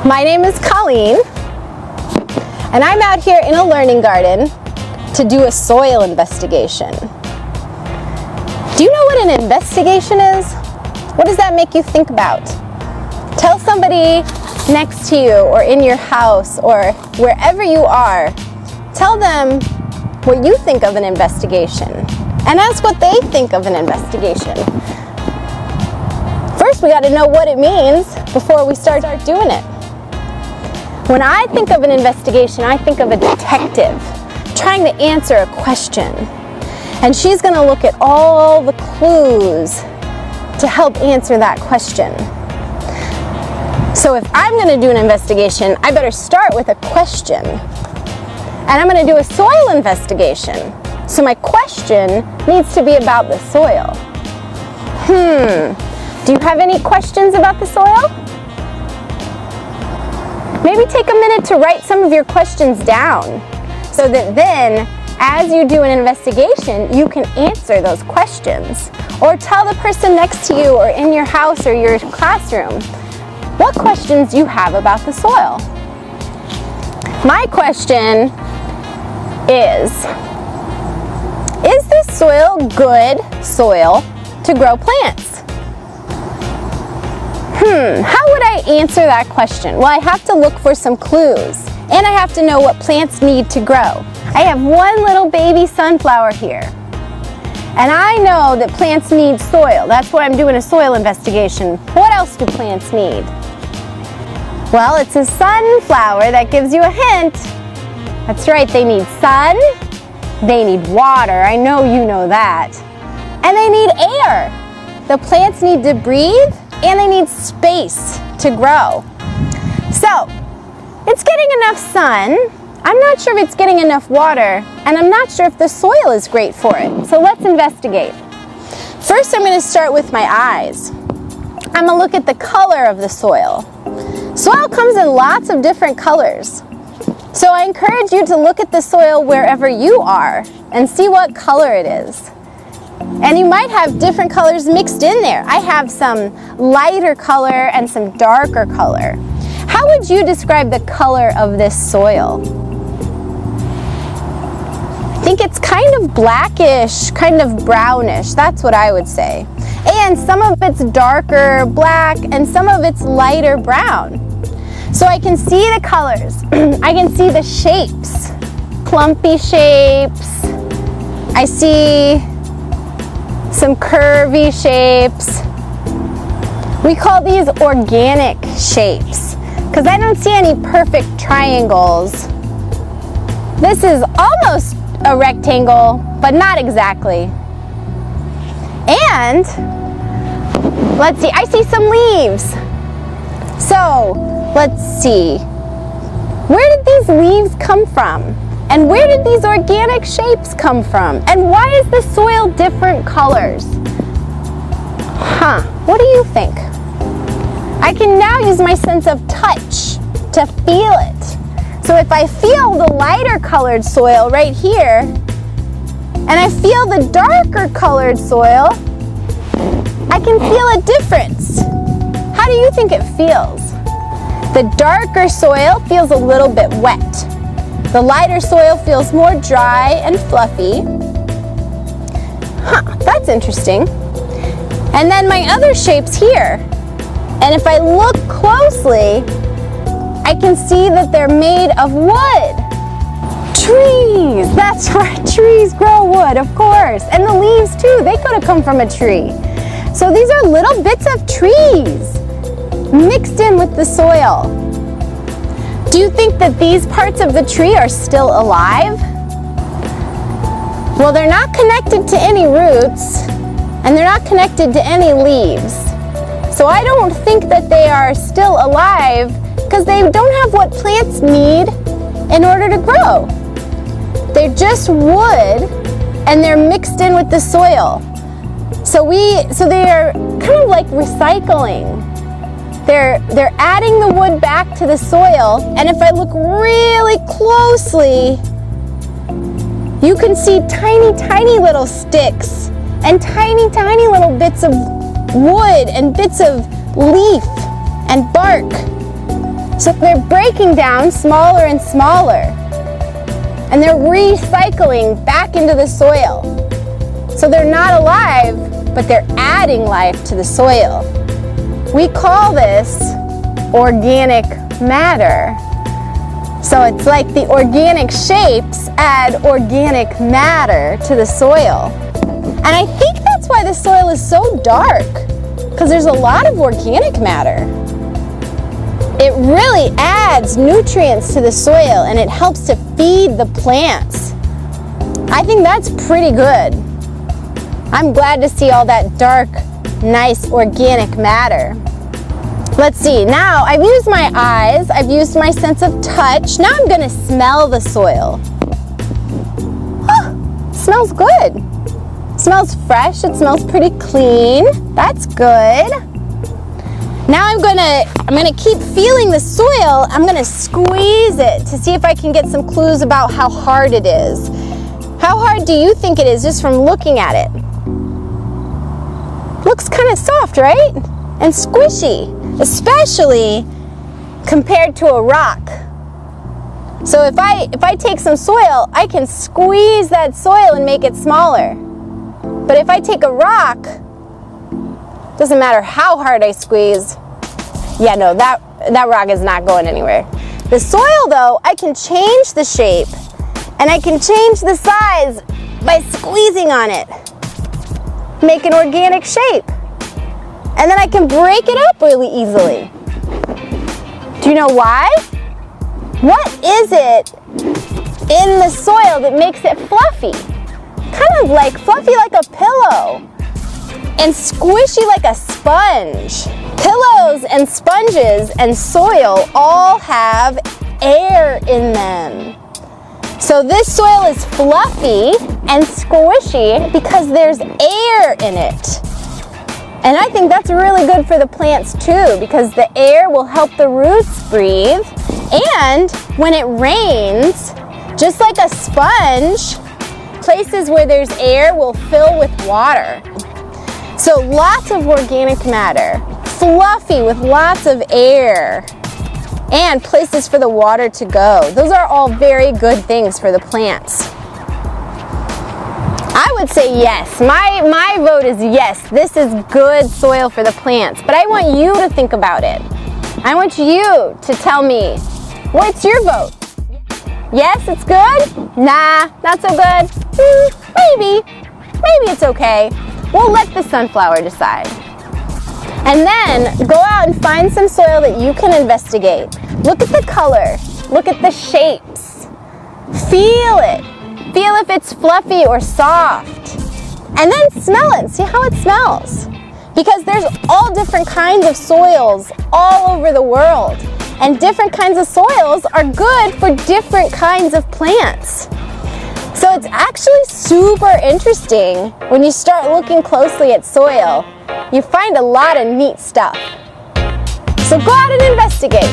My name is Colleen, and I'm out here in a learning garden to do a soil investigation. Do you know what an investigation is? What does that make you think about? Tell somebody next to you or in your house or wherever you are, tell them what you think of an investigation and ask what they think of an investigation. First, we got to know what it means before we start doing it. When I think of an investigation, I think of a detective trying to answer a question. And she's going to look at all the clues to help answer that question. So if I'm going to do an investigation, I better start with a question. And I'm going to do a soil investigation. So my question needs to be about the soil. Do you have any questions about the soil? Maybe take a minute to write some of your questions down so that then, as you do an investigation, you can answer those questions. Or tell the person next to you or in your house or your classroom what questions you have about the soil. My question is this soil good soil to grow plants? How would I answer that question? Well, I have to look for some clues, and I have to know what plants need to grow. I have one little baby sunflower here, and I know that plants need soil. That's why I'm doing a soil investigation. What else do plants need? Well, it's a sunflower that gives you a hint. That's right, they need sun, they need water, I know you know that, and they need air. The plants need to breathe, and they need space to grow. So, it's getting enough sun. I'm not sure if it's getting enough water, and I'm not sure if the soil is great for it. So let's investigate. First, I'm going to start with my eyes. I'm going to look at the color of the soil. Soil comes in lots of different colors. So I encourage you to look at the soil wherever you are and see what color it is. And you might have different colors mixed in there. I have some lighter color and some darker color. How would you describe the color of this soil? I think it's kind of blackish, kind of brownish. That's what I would say. And some of it's darker black and some of it's lighter brown. So I can see the colors. I can see the shapes, clumpy shapes. I see some curvy shapes. We call these organic shapes because I don't see any perfect triangles. This is almost a rectangle, but not exactly. And let's see, I see some leaves. So let's see, where did these leaves come from? And where did these organic shapes come from? And why is the soil different colors? What do you think? I can now use my sense of touch to feel it. So if I feel the lighter colored soil right here, and I feel the darker colored soil, I can feel a difference. How do you think it feels? The darker soil feels a little bit wet. The lighter soil feels more dry and fluffy. That's interesting. And then my other shapes here. And if I look closely, I can see that they're made of wood. Trees, that's right, trees grow wood, of course. And the leaves too, they could have come from a tree. So these are little bits of trees mixed in with the soil. Do you think that these parts of the tree are still alive? Well, they're not connected to any roots, and they're not connected to any leaves. So I don't think that they are still alive because they don't have what plants need in order to grow. They're just wood, and they're mixed in with the soil. So they are kind of like recycling. They're adding the wood back to the soil, and if I look really closely, you can see tiny, tiny little sticks and tiny, tiny little bits of wood and bits of leaf and bark. So they're breaking down smaller and smaller. And they're recycling back into the soil. So they're not alive, but they're adding life to the soil. We call this organic matter. So it's like the organic shapes add organic matter to the soil. And I think that's why the soil is so dark, because there's a lot of organic matter. It really adds nutrients to the soil and it helps to feed the plants. I think that's pretty good. I'm glad to see all that dark, nice organic matter. Let's see, now I've used my eyes, I've used my sense of touch. Now I'm gonna smell the soil. Oh, smells good. Smells fresh, it smells pretty clean. That's good. Now I'm gonna keep feeling the soil. I'm gonna squeeze it to see if I can get some clues about how hard it is. How hard do you think it is just from looking at it? Looks kind of soft, right? And squishy, especially compared to a rock. So if I take some soil, I can squeeze that soil and make it smaller. But if I take a rock, doesn't matter how hard I squeeze. Yeah, no, that rock is not going anywhere. The soil, though, I can change the shape and I can change the size by squeezing on it. Make an organic shape. And then I can break it up really easily. Do you know why? What is it in the soil that makes it fluffy? Kind of like fluffy like a pillow. And squishy like a sponge. Pillows and sponges and soil all have air in them. So this soil is fluffy and squishy because there's air in it. And I think that's really good for the plants too, because the air will help the roots breathe. And when it rains, just like a sponge, places where there's air will fill with water. So lots of organic matter, fluffy with lots of air, and places for the water to go. Those are all very good things for the plants. I would say yes. My vote is yes. This is good soil for the plants. But I want you to think about it. I want you to tell me, what's your vote? Yes, it's good? Nah, not so good? Maybe. Maybe it's okay. We'll let the sunflower decide. And then go out and find some soil that you can investigate. Look at the color. Look at the shapes. Feel it. Feel if it's fluffy or soft. And then smell it. See how it smells. Because there's all different kinds of soils all over the world. And different kinds of soils are good for different kinds of plants. So it's actually super interesting when you start looking closely at soil. You find a lot of neat stuff. So go out and investigate.